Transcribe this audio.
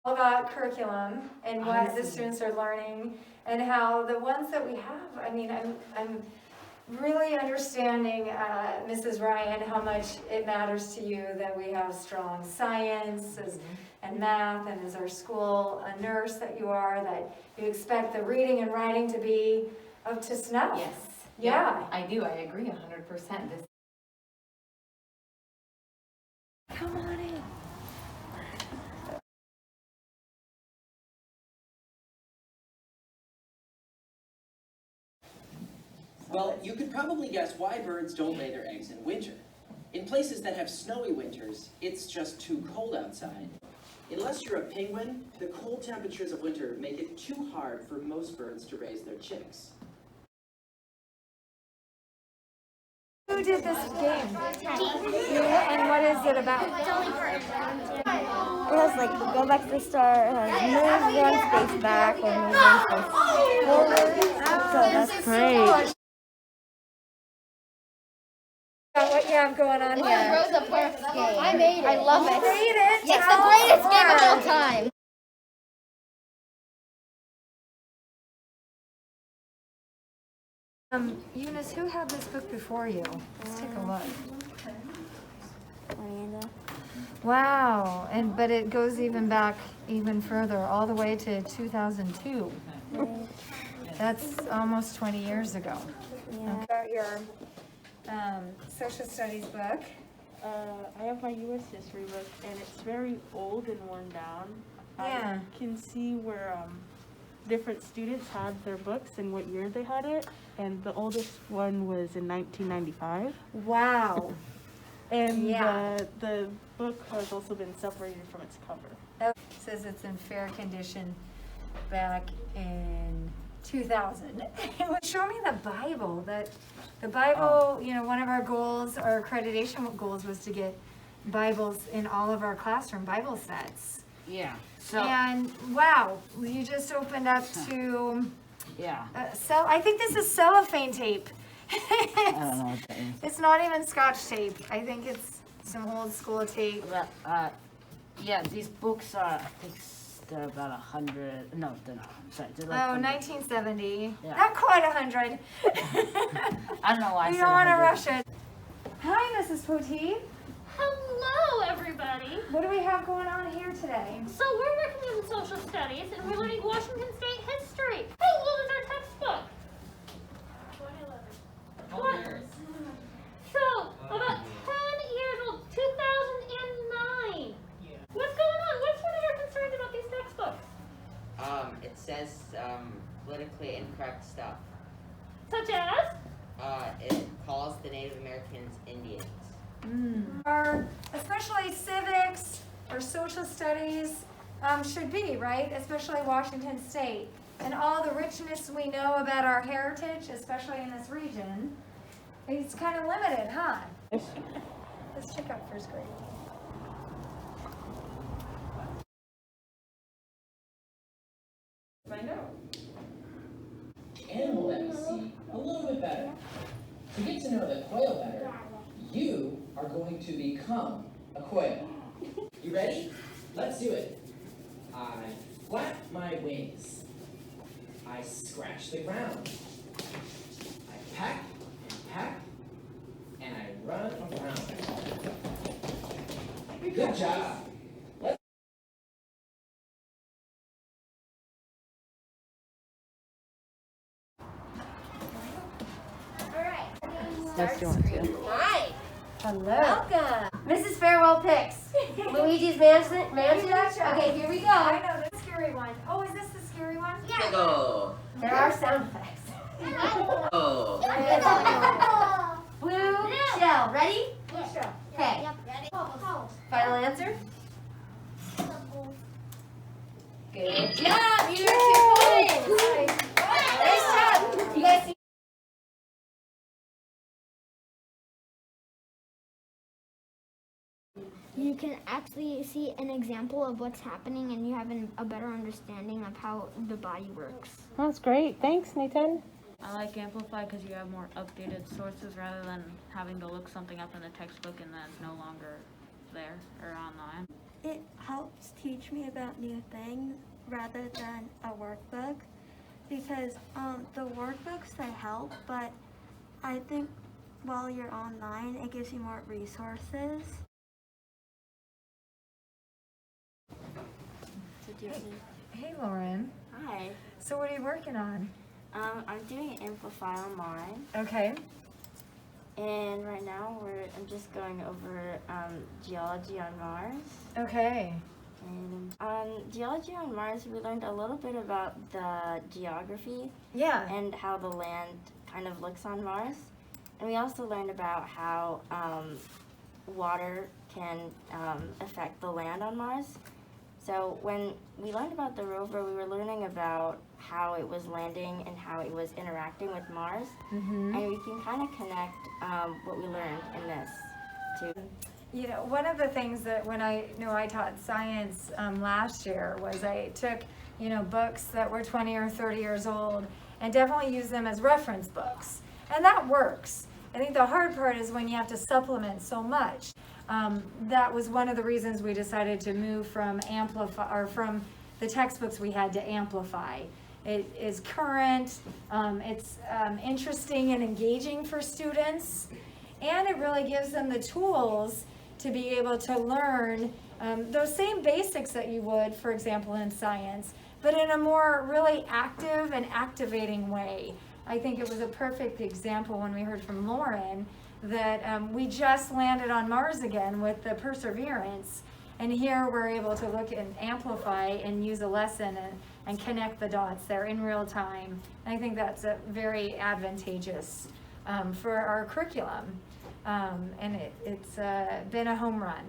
about curriculum and what the students are learning and how the ones that we have, I mean, I'm really understanding, Mrs. Ryan, how much it matters to you that we have strong science and math, and as our school nurse that you are, that you expect the reading and writing to be up to snuff. Yes. Yeah. I do, I agree 100%. Come on in. Well, you could probably guess why birds don't lay their eggs in winter. In places that have snowy winters, it's just too cold outside. Unless you're a penguin, the cold temperatures of winter make it too hard for most birds to raise their chicks. Who did this game? You, and what is it about? It has like go back to the start, it has move one space back or move one space forward. So that's great. What you have going on here? Rosa Parks game. I made it. I love it. You made it? It's the greatest game of all time. Eunice, who had this book before you? Let's take a look. Miranda. Wow, but it goes even back even further, all the way to 2002. That's almost 20 years ago. Yeah. About your social studies book. I have my U.S. history book, and it's very old and worn down. Yeah. I can see where different students had their books and what year they had it, and the oldest one was in 1995. Wow. And Yeah. the book has also been separated from its cover. It says it's in fair condition back in 2000. Show me the Bible. The Bible, you know, one of our goals, our accreditation goals, was to get Bibles in all of our classroom Bible sets. Yeah. So And wow, you just opened up to yeah. I think this is cellophane tape. I don't know what that is. It's not even Scotch tape. I think it's some old school tape. But yeah, these books are, I think they're about 100. No, they're not. I'm sorry. They're like Oh, 100. 1970. Yeah. Not quite 100. I don't know why. We I don't want to 100. rush it. Hi, Mrs. Poteet. Hello, everybody. What do we have going on here today? So we're working in social studies, and we're learning Washington State history. How old is our textbook? 2011. So about 10 years old, 2009. What's going on? What's one of your concerns about these textbooks? It says politically incorrect stuff. Such as? It calls the Native Americans Indians. Our, especially civics or social studies should be, right? Especially Washington State. And all the richness we know about our heritage, especially in this region, it's kind of limited, huh? Let's check out first grade. Find out. Animal that we see a little bit better. To get to know the quail better, you are going to become a quail. You ready? Let's do it. I flap my wings. I scratch the ground. I pack, and I run around. Good job. Yes, you want to. Hi. Hello. Welcome. Mrs. Farewell picks Luigi's Mansion. Okay, here we go. I know, the scary one. Oh, is this the scary one? Go. There are sound effects. Oh. Blue shell. Ready? Sure. Okay. Yep. Ready? Final answer? Good job. You are 2 points. Nice job. You guys see? You can actually see an example of what's happening, and you have a better understanding of how the body works. That's great. Thanks, Nathan. I like Amplify because you have more updated sources rather than having to look something up in the textbook and then it's no longer there or online. it helps teach me about new things rather than a workbook, because the workbooks, they help, but I think while you're online, it gives you more resources. Hey Lauren, Hi. so what are you working on? I'm doing Amplify online, Okay. and right now I'm just going over geology on Mars. Okay. And on geology on Mars, we learned a little bit about the geography Yeah. and how the land kind of looks on Mars. And we also learned about how water can affect the land on Mars. So when we learned about the rover, we were learning about how it was landing and how it was interacting with Mars. Mm-hmm. And we can kind of connect what we learned in this to. You know, one of the things that when I taught science last year was I took, books that were 20 or 30 years old and definitely used them as reference books. And that works. I think the hard part is when you have to supplement so much. That was one of the reasons we decided to move from Amplify, or from the textbooks we had to Amplify. It is current, it's interesting and engaging for students, and it really gives them the tools to be able to learn those same basics that you would, for example, in science, but in a more really active and activating way. I think it was a perfect example when we heard from Lauren that we just landed on Mars again with the Perseverance, and here we're able to look and amplify and use a lesson and connect the dots there in real time. And I think that's very advantageous for our curriculum, and it's been a home run.